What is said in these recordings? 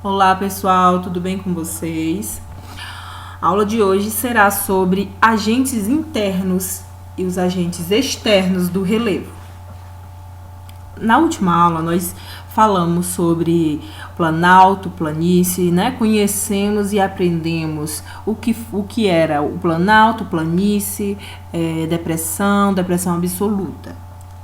Olá pessoal, tudo bem com vocês? A aula de hoje será sobre agentes internos e os agentes externos do relevo. Na última aula nós falamos sobre planalto, planície, né? Conhecemos e aprendemos o que era o planalto, planície, depressão absoluta.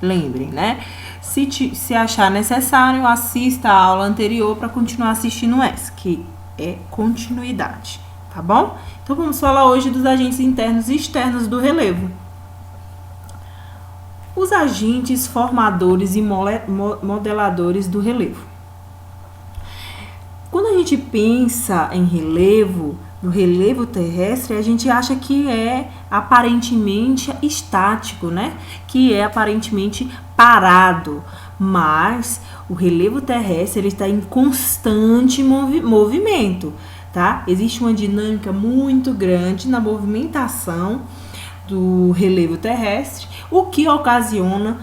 Lembrem, né? Se achar necessário, assista a aula anterior para continuar assistindo essa, que é continuidade, tá bom? Então, vamos falar hoje dos agentes internos e externos do relevo. Os agentes formadores e modeladores do relevo. Quando a gente pensa em relevo, no relevo terrestre, a gente acha que é aparentemente estático, né? Que é aparentemente parado. Mas o relevo terrestre ele está em constante movimento, tá? Existe uma dinâmica muito grande na movimentação do relevo terrestre, o que ocasiona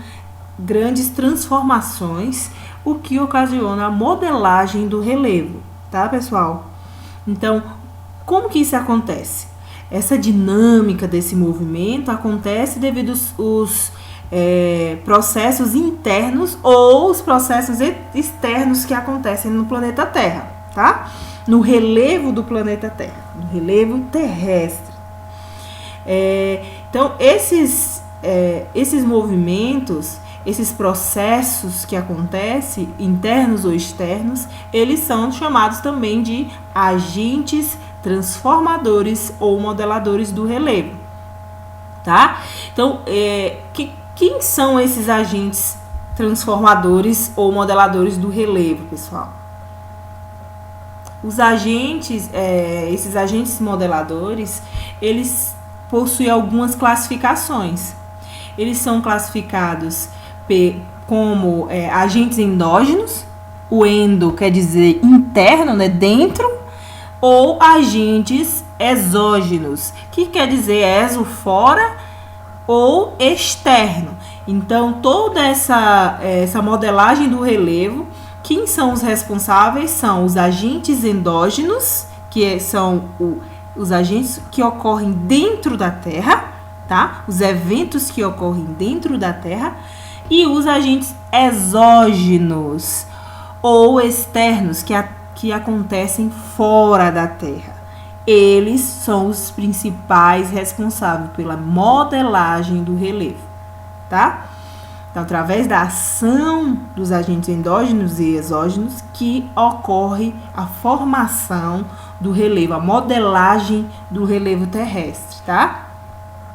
grandes transformações, o que ocasiona a modelagem do relevo, tá, pessoal? Então, como que isso acontece? Essa dinâmica desse movimento acontece devido aos processos internos ou os processos externos que acontecem no planeta Terra, tá? No relevo do planeta Terra, no relevo terrestre. Então, esses movimentos, esses processos que acontecem, internos ou externos, eles são chamados também de agentes transformadores ou modeladores do relevo, tá? Então, quem são esses agentes transformadores ou modeladores do relevo, pessoal? Os agentes, esses agentes modeladores, eles possuem algumas classificações. Eles são classificados como agentes endógenos, o endo quer dizer interno, né, dentro, ou agentes exógenos, que quer dizer exo, fora, ou externo. Então, toda essa modelagem do relevo, quem são os responsáveis? São os agentes endógenos, que são os agentes que ocorrem dentro da Terra, tá? Os eventos que ocorrem dentro da Terra, e os agentes exógenos ou externos que acontecem fora da Terra. Eles são os principais responsáveis pela modelagem do relevo, tá? Então, através da ação dos agentes endógenos e exógenos que ocorre a formação do relevo, a modelagem do relevo terrestre, tá?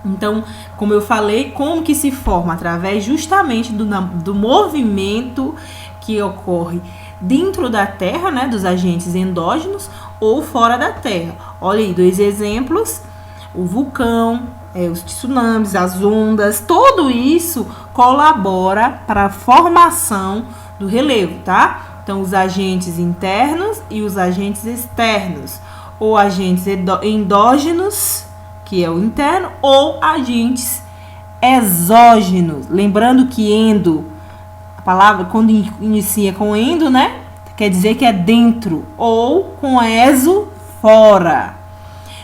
Então, como eu falei, como que se forma? Através justamente do movimento que ocorre dentro da Terra, né, dos agentes endógenos ou fora da Terra. Olha aí, 2 exemplos, o vulcão, os tsunamis, as ondas, tudo isso colabora para a formação do relevo, tá? Então, os agentes internos e os agentes externos, ou agentes endógenos, que é o interno, ou agentes exógenos. Lembrando que endo, a palavra quando inicia com endo, né, quer dizer que é dentro, ou com exo, fora.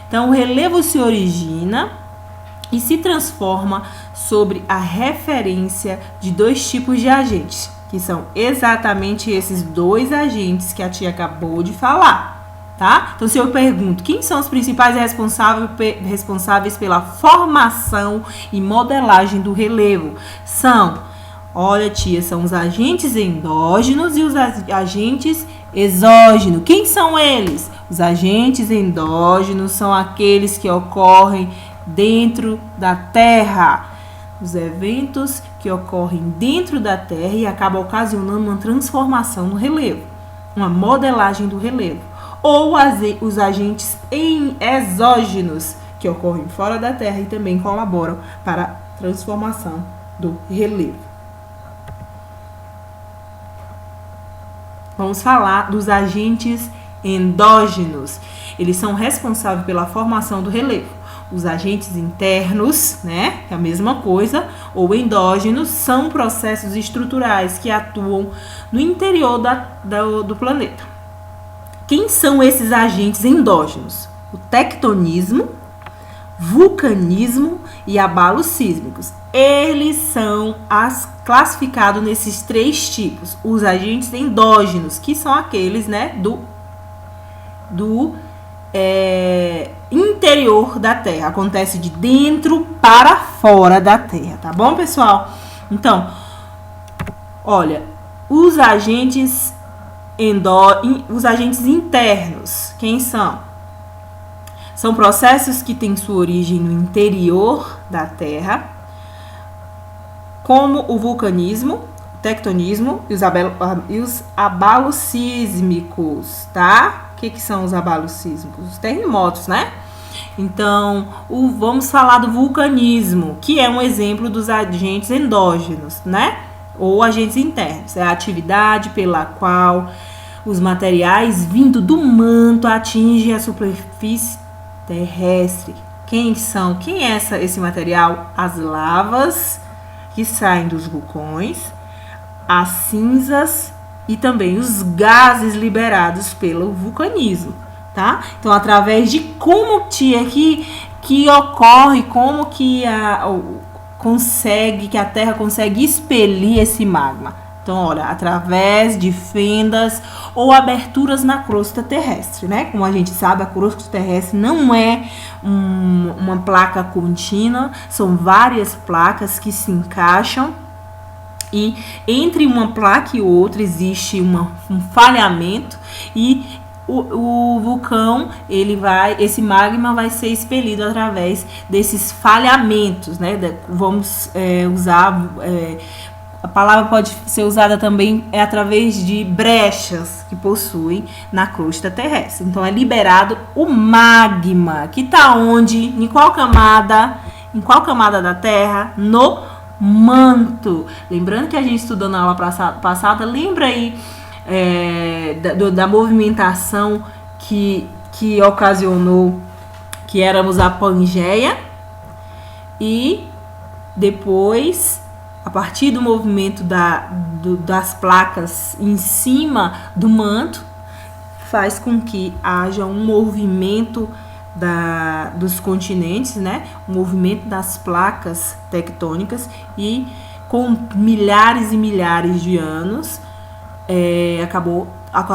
Então, o relevo se origina e se transforma sobre a referência de 2 tipos de agentes, que são exatamente esses 2 agentes que a tia acabou de falar, tá? Então, se eu pergunto, quem são os principais responsáveis pela formação e modelagem do relevo? Olha, tia, são os agentes endógenos e os agentes exógenos. Quem são eles? Os agentes endógenos são aqueles que ocorrem dentro da Terra. Os eventos que ocorrem dentro da Terra e acabam ocasionando uma transformação no relevo, uma modelagem do relevo. Ou os agentes exógenos que ocorrem fora da Terra e também colaboram para a transformação do relevo. Vamos falar dos agentes endógenos. Eles são responsáveis pela formação do relevo. Os agentes internos, né, é a mesma coisa, ou endógenos, são processos estruturais que atuam no interior do planeta. quem são esses agentes endógenos? O tectonismo, vulcanismo e abalos sísmicos. Eles são classificados nesses 3 tipos. Os agentes endógenos, que são aqueles, né, do interior da Terra. Acontece de dentro para fora da Terra, tá bom, pessoal? Então, olha, os agentes internos, quem são? São processos que têm sua origem no interior da Terra, como o vulcanismo, o tectonismo e os abalos sísmicos, tá? O que são os abalos sísmicos? Os terremotos, né? Então, vamos falar do vulcanismo, que é um exemplo dos agentes endógenos, né? Ou agentes internos. É a atividade pela qual os materiais vindo do manto atingem a superfície terrestre. Quem são? Quem é esse material? As lavas que saem dos vulcões, as cinzas e também os gases liberados pelo vulcanismo, tá? Então, através de como que ocorre, como que a Terra consegue expelir esse magma. Então, olha, através de fendas ou aberturas na crosta terrestre, né? Como a gente sabe, a crosta terrestre não é uma placa contínua, são várias placas que se encaixam e entre uma placa e outra existe um falhamento e o vulcão, esse magma vai ser expelido através desses falhamentos, né? Vamos usar... a palavra pode ser usada também através de brechas que possuem na crosta terrestre. Então, é liberado o magma, que está onde? Em qual camada? Em qual camada da Terra? No manto. Lembrando que a gente estudou na aula passada, lembra aí da movimentação que ocasionou que éramos a Pangeia e depois... A partir do movimento das placas em cima do manto, faz com que haja um movimento dos continentes, né? Um movimento das placas tectônicas e com milhares e milhares de anos acabou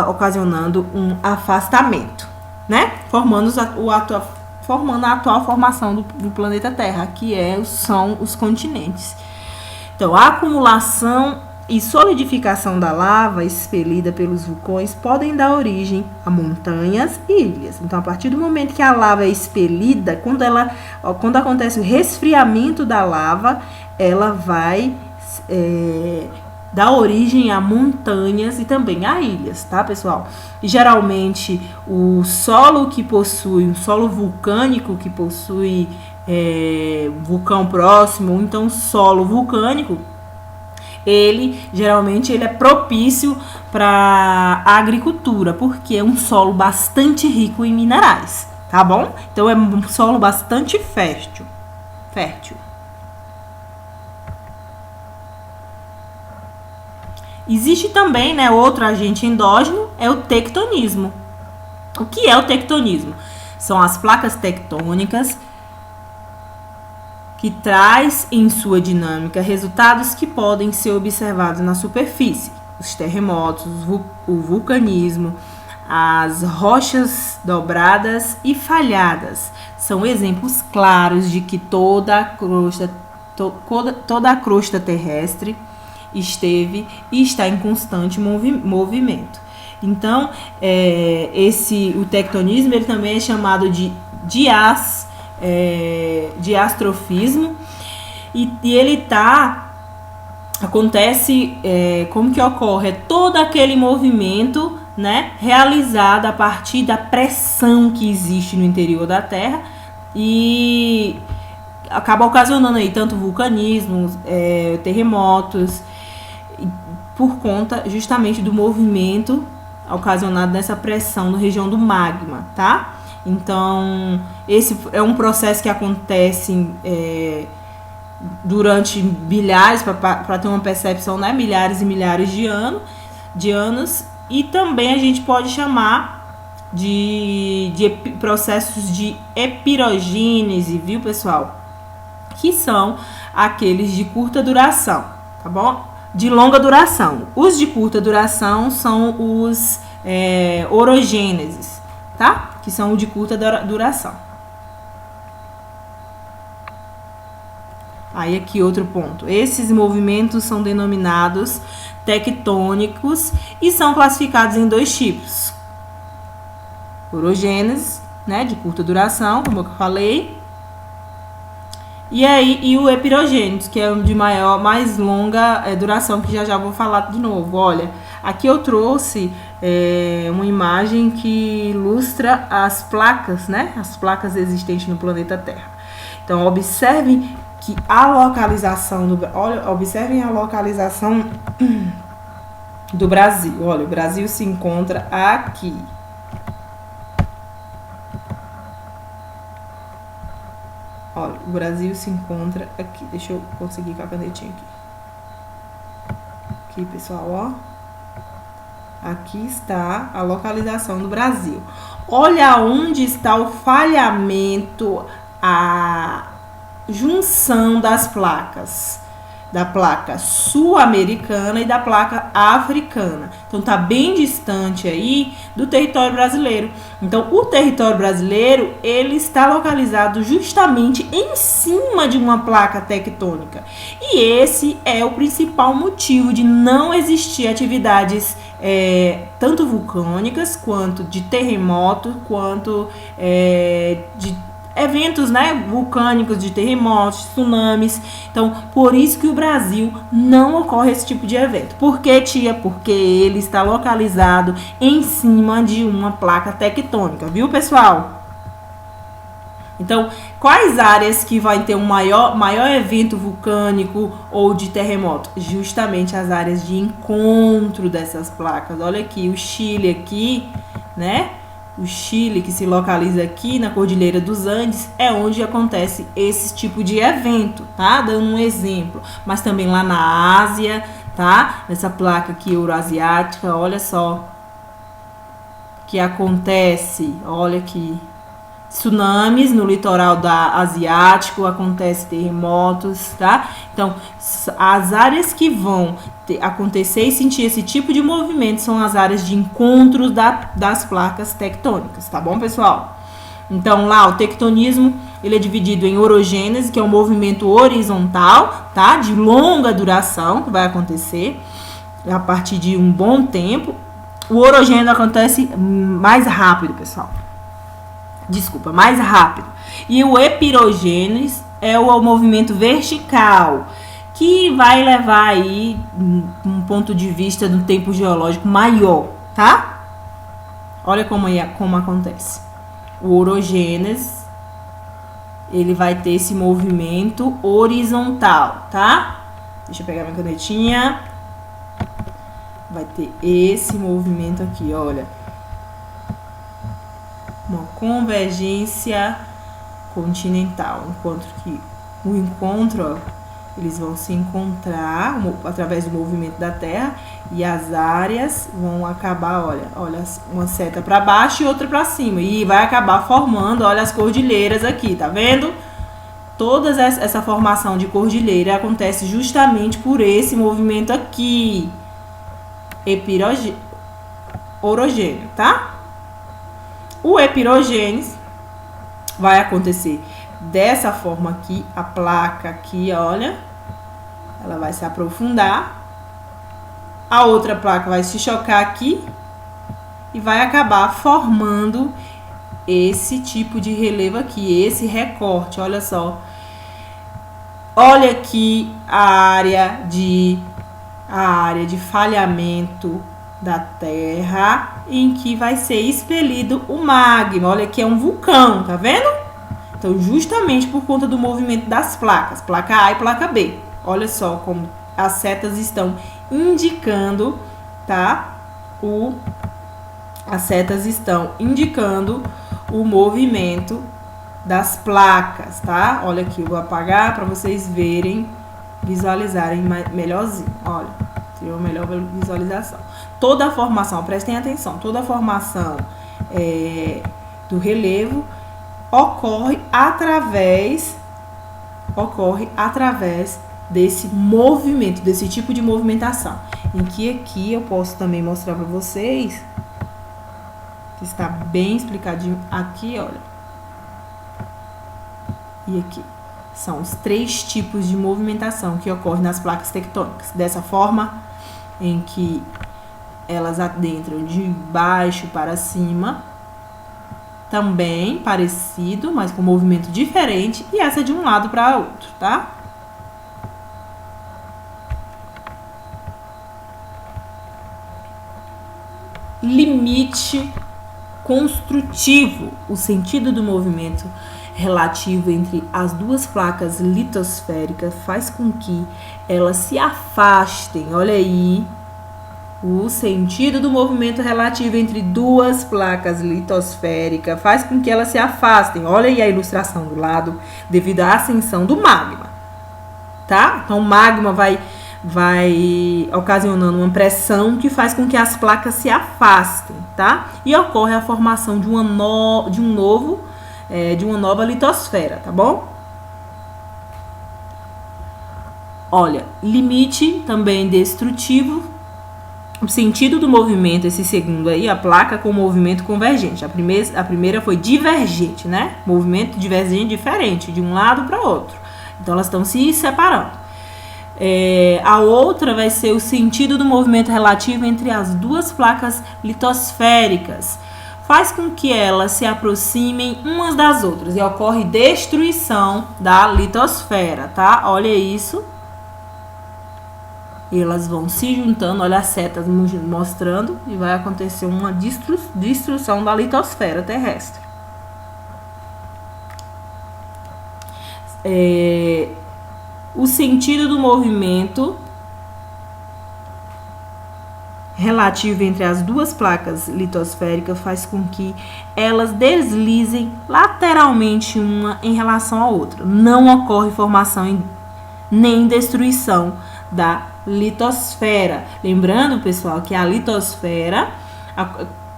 ocasionando um afastamento, né? Formando a atual formação do planeta Terra, que são os continentes. Então, a acumulação e solidificação da lava expelida pelos vulcões podem dar origem a montanhas e ilhas. Então, a partir do momento que a lava é expelida, quando acontece o resfriamento da lava, ela vai dar origem a montanhas e também a ilhas, tá, pessoal? E geralmente o solo vulcânico que possui vulcão próximo, ou então solo vulcânico, geralmente ele é propício para a agricultura, porque é um solo bastante rico em minerais, tá bom? Então é um solo bastante fértil. Existe também, né, outro agente endógeno, é o tectonismo. O que é o tectonismo? São as placas tectônicas que traz em sua dinâmica resultados que podem ser observados na superfície. Os terremotos, o vulcanismo, as rochas dobradas e falhadas são exemplos claros de que toda a crosta terrestre esteve e está em constante movimento. Então, o tectonismo ele também é chamado de diastrofismo e ele acontece, como que ocorre? É todo aquele movimento, né, realizado a partir da pressão que existe no interior da Terra e acaba ocasionando aí tanto vulcanismo, terremotos, por conta justamente do movimento ocasionado nessa pressão na região do magma, tá? Então, esse é um processo que acontece durante milhares, para ter uma percepção, né? Milhares e milhares de anos, e também a gente pode chamar processos de epirogênese, viu, pessoal? Que são aqueles de curta duração, tá bom? De longa duração. Os de curta duração são os orogêneses, tá? Que são o de curta duração. Aí aqui outro ponto. Esses movimentos são denominados tectônicos e são classificados em 2 tipos. Orogênese, né, de curta duração, como eu falei. E o epirogênese, que é de mais longa duração, que já vou falar de novo. Olha, aqui eu trouxe uma imagem que ilustra as placas, né? As placas existentes no planeta Terra. Então, observem que a localização observem a localização do Brasil. Olha, o Brasil se encontra aqui. Olha, o Brasil se encontra aqui. Deixa eu conseguir com a canetinha aqui. Aqui, pessoal, ó. Aqui está a localização do Brasil. Olha onde está o falhamento, a junção das placas. Da placa sul-americana e da placa africana. Então, tá bem distante aí do território brasileiro. Então, o território brasileiro, ele está localizado justamente em cima de uma placa tectônica. E esse é o principal motivo de não existir atividades tanto vulcânicas, quanto de terremoto, quanto de eventos, né, vulcânicos, de terremotos, tsunamis. Então, por isso que o Brasil não ocorre esse tipo de evento. Por quê, tia? Porque ele está localizado em cima de uma placa tectônica, viu, pessoal? Então, quais áreas que vai ter um maior evento vulcânico ou de terremoto? Justamente as áreas de encontro dessas placas. Olha aqui, o Chile aqui, né? O Chile, que se localiza aqui na Cordilheira dos Andes, é onde acontece esse tipo de evento, tá? Dando um exemplo. Mas também lá na Ásia, tá? Nessa placa aqui euroasiática, olha só. Que acontece, olha aqui. Tsunamis no litoral asiático, acontece terremotos, tá? Então, as áreas que vão acontecer e sentir esse tipo de movimento são as áreas de encontro das placas tectônicas, tá bom, pessoal? Então, lá o tectonismo, ele é dividido em orogênese, que é um movimento horizontal, tá? De longa duração, que vai acontecer a partir de um bom tempo. O orogênese acontece mais rápido, pessoal. Desculpa, mais rápido. E o epirogênese é o movimento vertical, que vai levar aí um ponto de vista do tempo geológico maior, tá? Olha como acontece. O orogênese, ele vai ter esse movimento horizontal, tá? Deixa eu pegar minha canetinha. Vai ter esse movimento aqui, olha. Uma convergência continental, enquanto que o encontro, ó, eles vão se encontrar através do movimento da Terra e as áreas vão acabar, olha, uma seta para baixo e outra para cima e vai acabar formando, olha, as cordilheiras aqui, tá vendo? Toda essa formação de cordilheira acontece justamente por esse movimento aqui, orogêneo, tá? O epirogênese vai acontecer dessa forma aqui, a placa aqui, olha, ela vai se aprofundar, a outra placa vai se chocar aqui e vai acabar formando esse tipo de relevo aqui, esse recorte, olha só. Olha aqui a área de falhamento da Terra, em que vai ser expelido o magma. Olha aqui, é um vulcão, tá vendo? Então, justamente por conta do movimento das placas, placa A e placa B. Olha só como as setas estão indicando, tá? As setas estão indicando o movimento das placas, tá? Olha aqui, eu vou apagar para vocês verem, visualizarem melhorzinho. Olha, tem uma melhor visualização. Toda a formação, prestem atenção, toda a formação do relevo ocorre através desse movimento, desse tipo de movimentação. Em que aqui eu posso também mostrar para vocês, que está bem explicadinho aqui, olha. E aqui são os 3 tipos de movimentação que ocorrem nas placas tectônicas. Dessa forma, em que elas adentram de baixo para cima, também parecido, mas com movimento diferente, e essa de um lado para outro, tá? Limite construtivo, o sentido do movimento relativo entre as duas placas litosféricas faz com que elas se afastem. Olha aí, o sentido do movimento relativo entre duas placas litosféricas faz com que elas se afastem. Olha aí a ilustração do lado, devido à ascensão do magma, tá? Então, o magma vai ocasionando uma pressão que faz com que as placas se afastem, tá? E ocorre a formação de uma nova litosfera, tá bom? Olha, limite também destrutivo, o sentido do movimento, esse segundo aí, a placa com movimento convergente. A primeira foi divergente, né? Movimento divergente diferente, de um lado para outro. Então, elas estão se separando. A outra vai ser o sentido do movimento relativo entre as duas placas litosféricas. Faz com que elas se aproximem umas das outras e ocorre destruição da litosfera, tá? Olha isso. E elas vão se juntando, olha as setas mostrando, e vai acontecer uma destruição da litosfera terrestre. O sentido do movimento relativo entre as duas placas litosféricas faz com que elas deslizem lateralmente uma em relação à outra. Não ocorre formação nem destruição da litosfera. Lembrando, pessoal, que a litosfera,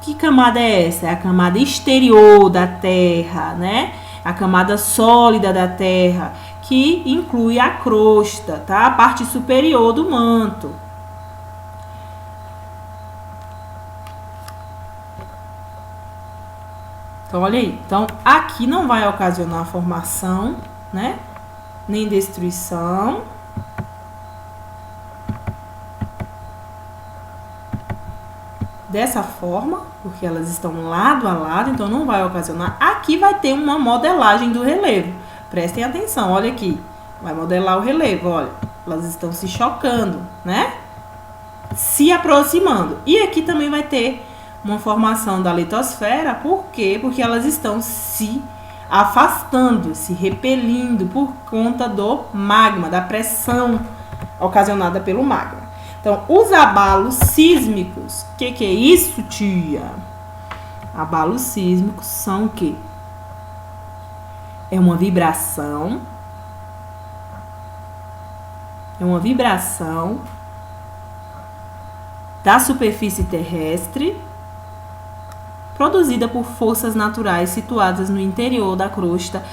que camada é essa? É a camada exterior da Terra, né? A camada sólida da Terra, que inclui a crosta, tá? A parte superior do manto. Então, olha aí. Então, aqui não vai ocasionar formação, né? Nem destruição. Dessa forma, porque elas estão lado a lado, então não vai ocasionar. Aqui vai ter uma modelagem do relevo. Prestem atenção, olha aqui. Vai modelar o relevo, olha. Elas estão se chocando, né? Se aproximando. E aqui também vai ter uma formação da litosfera. Por quê? Porque elas estão se afastando, se repelindo por conta do magma, da pressão ocasionada pelo magma. Então, os abalos sísmicos. O que é isso, tia? Abalos sísmicos são o quê? É uma vibração. É uma vibração da superfície terrestre produzida por forças naturais situadas no interior da crosta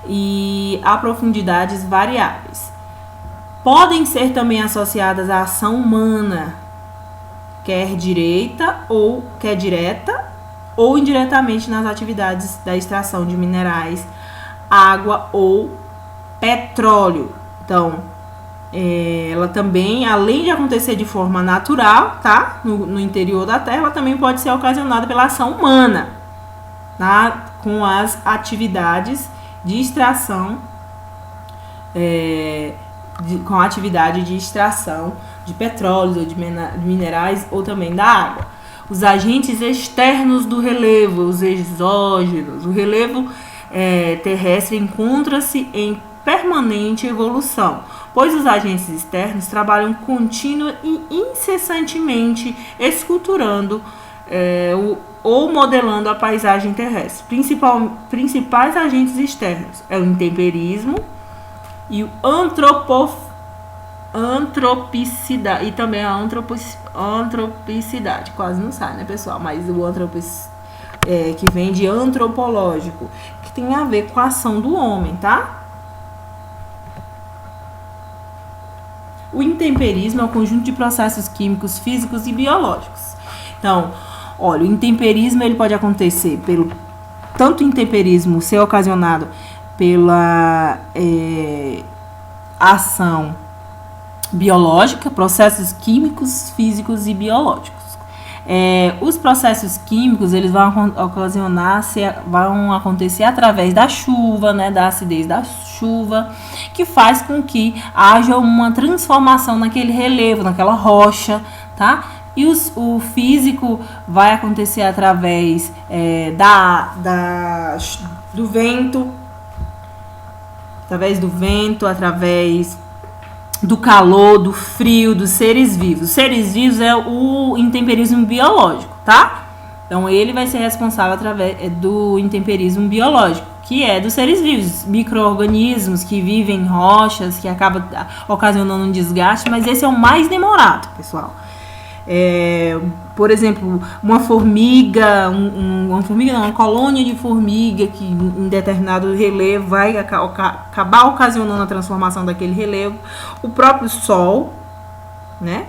e a profundidades variáveis. Podem ser também associadas à ação humana, quer direta ou indiretamente nas atividades da extração de minerais, água ou petróleo. Então, ela também, além de acontecer de forma natural, tá? No interior da Terra, ela também pode ser ocasionada pela ação humana, com as atividades de extração, com a atividade de extração de petróleos ou de minerais ou também da água. Os agentes externos do relevo, os exógenos. O relevo terrestre encontra-se em permanente evolução, pois os agentes externos trabalham contínua e incessantemente esculturando ou modelando a paisagem terrestre. Principais agentes externos é o intemperismo e o antropicidade, e também a antropicidade, quase não sai, né, pessoal? Mas que vem de antropológico, que tem a ver com a ação do homem, tá? O intemperismo é o conjunto de processos químicos, físicos e biológicos. Então, olha, o intemperismo ele pode acontecer pelo tanto o intemperismo ser ocasionado pela ação biológica, processos químicos, físicos e biológicos. Os processos químicos eles vão acontecer através da chuva, né, da acidez da chuva, que faz com que haja uma transformação naquele relevo, naquela rocha, tá? E o físico vai acontecer através do vento, através do calor, do frio, dos seres vivos. Os seres vivos é o intemperismo biológico, tá? Então, ele vai ser responsável através do intemperismo biológico, que é dos seres vivos, micro-organismos que vivem em rochas, que acaba ocasionando um desgaste, mas esse é o mais demorado, pessoal. Por exemplo, uma formiga, uma colônia de formiga que em determinado relevo vai acabar ocasionando a transformação daquele relevo. O próprio sol, né?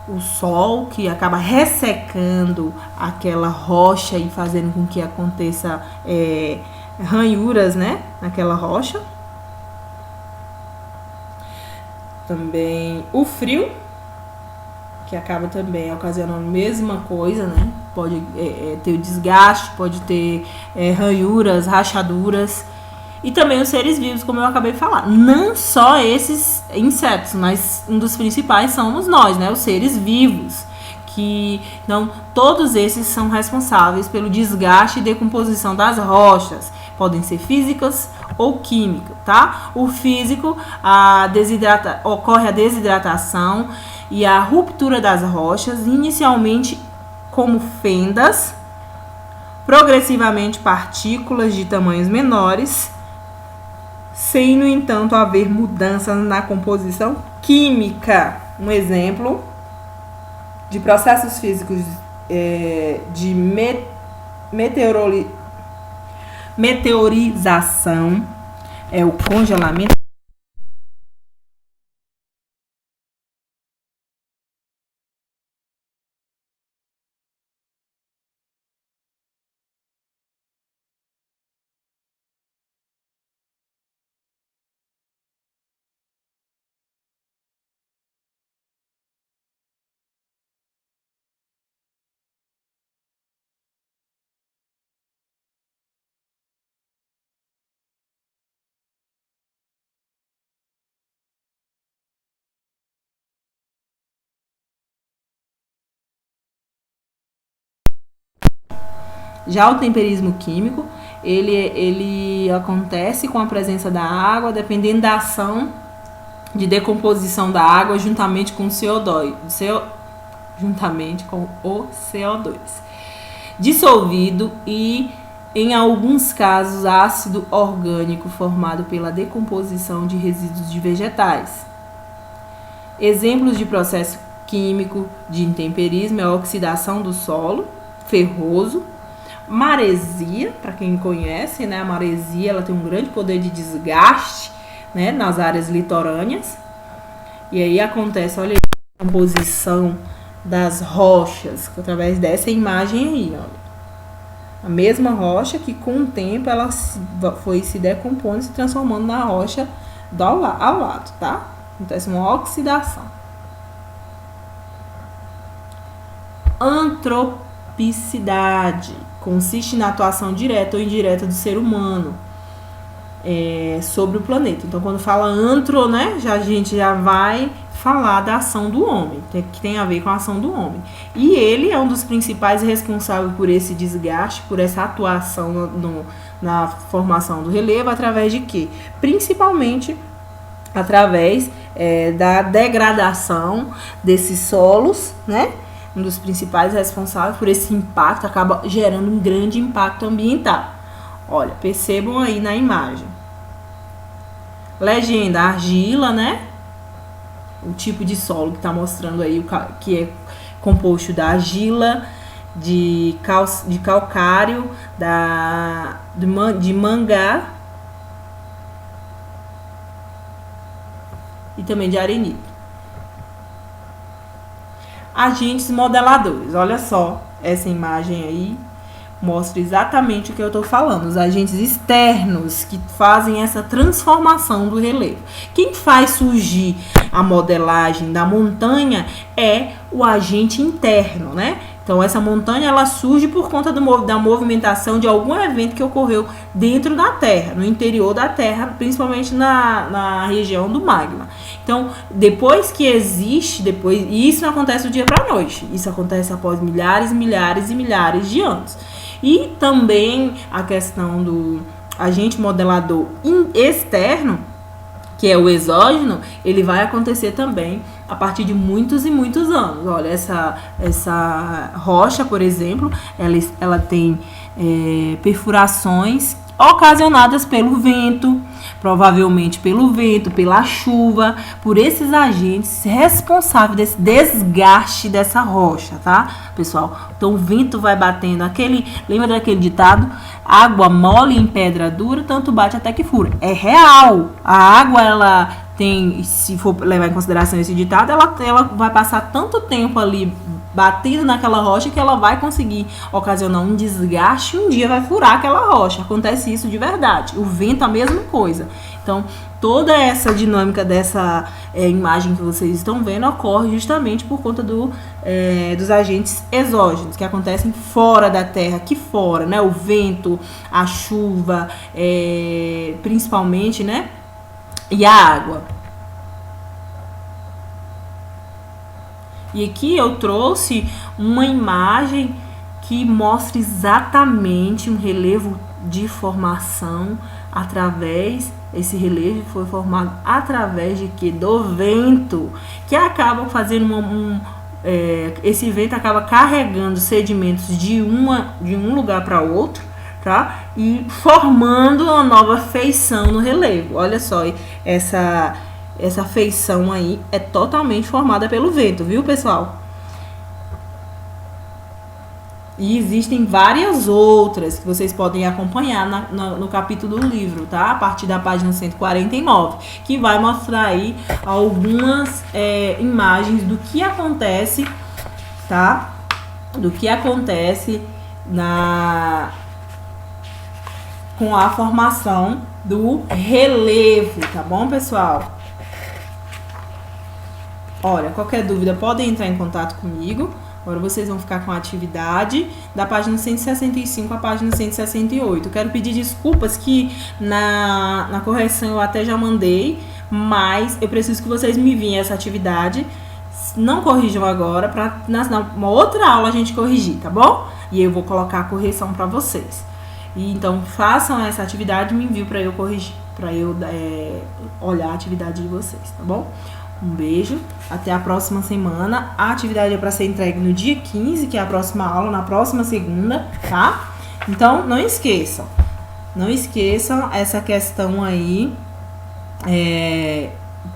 O sol que acaba ressecando aquela rocha e fazendo com que aconteça ranhuras, né? Naquela rocha. Também o frio, que acaba também ocasionando a mesma coisa, né? Pode ter o desgaste, pode ter ranhuras, rachaduras. E também os seres vivos, como eu acabei de falar. Não só esses insetos, mas um dos principais somos nós, né? Os seres vivos. Então, todos esses são responsáveis pelo desgaste e decomposição das rochas. Podem ser físicas ou químicas, tá? O físico, ocorre a desidratação e a ruptura das rochas, inicialmente como fendas, progressivamente partículas de tamanhos menores, sem, no entanto, haver mudanças na composição química. Um exemplo de processos físicos de meteorização é o congelamento. Já o temperismo químico, ele acontece com a presença da água, dependendo da ação de decomposição da água juntamente com o CO2, dissolvido e, em alguns casos, ácido orgânico formado pela decomposição de resíduos de vegetais. Exemplos de processo químico de intemperismo é a oxidação do solo ferroso, maresia, para quem conhece, né? A maresia ela tem um grande poder de desgaste, né? Nas áreas litorâneas. E aí acontece, olha aí, a composição das rochas, através dessa imagem aí, olha. A mesma rocha que com o tempo ela foi se decompondo, se transformando na rocha ao lado, tá? Acontece uma oxidação. Antropicidade consiste na atuação direta ou indireta do ser humano sobre o planeta. Então, quando fala antro, né, a gente já vai falar da ação do homem, que tem a ver com a ação do homem. E ele é um dos principais responsáveis por esse desgaste, por essa atuação na formação do relevo, através de quê? Principalmente através da degradação desses solos, né? Um dos principais responsáveis por esse impacto, acaba gerando um grande impacto ambiental. Olha, percebam aí na imagem. Legenda, argila, né? O tipo de solo que está mostrando aí, que é composto da argila de calcário, de mangá e também de arenito. Agentes modeladores. Olha só essa imagem aí. Mostra exatamente o que eu estou falando. Os agentes externos que fazem essa transformação do relevo. Quem faz surgir a modelagem da montanha é o agente interno, né? Então, essa montanha ela surge por conta da movimentação de algum evento que ocorreu dentro da Terra, no interior da Terra, principalmente na região do magma. Então, depois que existe, e isso não acontece do dia para a noite. Isso acontece após milhares, milhares e milhares de anos. E também a questão do agente modelador externo, que é o exógeno, ele vai acontecer também a partir de muitos e muitos anos. Olha, essa rocha, por exemplo, ela tem perfurações ocasionadas pelo vento, provavelmente pelo vento, pela chuva, por esses agentes responsáveis desse desgaste dessa rocha, tá, pessoal? Então o vento vai batendo, lembra daquele ditado? Água mole em pedra dura, tanto bate até que fura. É real. A água, ela tem, se for levar em consideração esse ditado, ela vai passar tanto tempo ali batendo naquela rocha que ela vai conseguir ocasionar um desgaste e um dia vai furar aquela rocha. Acontece isso de verdade. O vento, a mesma coisa. Então, toda essa dinâmica dessa imagem que vocês estão vendo ocorre justamente por conta dos agentes exógenos que acontecem fora da Terra, aqui fora, né? O vento, a chuva, principalmente, né? E a água. E aqui eu trouxe uma imagem que mostra exatamente um relevo de formação esse relevo foi formado através de quê? Do vento, que acaba fazendo esse vento acaba carregando sedimentos de um lugar para outro, tá? E formando uma nova feição no relevo. Olha só, essa feição aí é totalmente formada pelo vento, viu, pessoal? E existem várias outras que vocês podem acompanhar no capítulo do livro, tá? A partir da página 149, que vai mostrar aí algumas imagens do que acontece, tá? Do que acontece com a formação do relevo, tá bom, pessoal? Olha, qualquer dúvida podem entrar em contato comigo. Agora vocês vão ficar com a atividade da página 165 à página 168. Eu quero pedir desculpas que na correção eu até já mandei, mas eu preciso que vocês me enviem essa atividade. Não corrijam agora, para numa outra aula a gente corrigir, tá bom? E eu vou colocar a correção para vocês. E então façam essa atividade e me enviem para eu corrigir, para eu olhar a atividade de vocês, tá bom? Um beijo, até a próxima semana. A atividade é para ser entregue no dia 15, que é a próxima aula, na próxima segunda, tá? Então, não esqueçam essa questão aí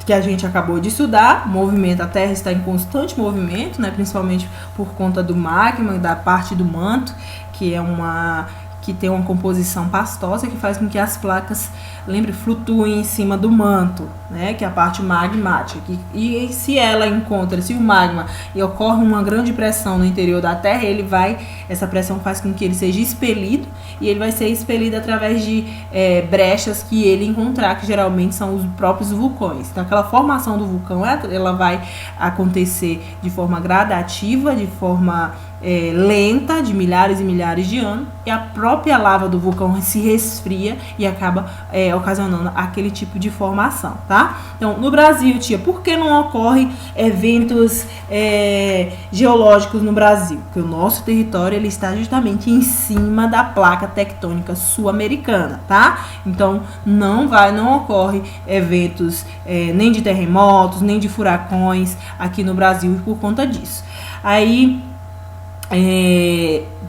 que a gente acabou de estudar. O movimento, a Terra está em constante movimento, né? Principalmente por conta do magma, da parte do manto, que tem uma composição pastosa que faz com que as placas, flutuem em cima do manto, né, que é a parte magmática. E se o magma e ocorre uma grande pressão no interior da Terra, essa pressão faz com que ele seja expelido, e ele vai ser expelido através de brechas que ele encontrar, que geralmente são os próprios vulcões. Então, aquela formação do vulcão, ela vai acontecer de forma gradativa, de forma lenta, de milhares e milhares de anos, e a própria lava do vulcão se resfria e acaba ocasionando aquele tipo de formação, tá? Então, no Brasil, tia, por que não ocorrem eventos geológicos no Brasil? Porque o nosso território ele está justamente em cima da placa tectônica sul-americana, tá? Então, não ocorre eventos nem de terremotos, nem de furacões aqui no Brasil por conta disso. Aí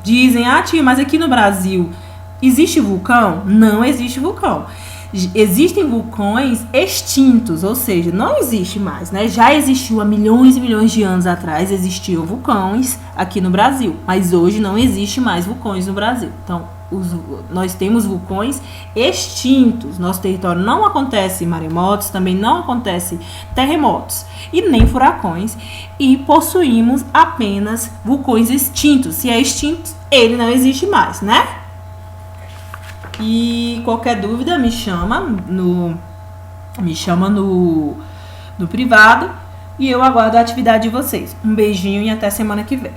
dizem, tia, mas aqui no Brasil existe vulcão? Não existe vulcão. existem vulcões extintos, ou seja, não existe mais, né? Já existiu há milhões e milhões de anos atrás, existiam vulcões aqui no Brasil, mas hoje não existe mais vulcões no Brasil. Então, nós temos vulcões extintos. Nosso território não acontece maremotos, também não acontece terremotos e nem furacões, e possuímos apenas vulcões extintos. Se é extinto, ele não existe mais, né? E qualquer dúvida me chama no privado e eu aguardo a atividade de vocês. Um beijinho e até semana que vem.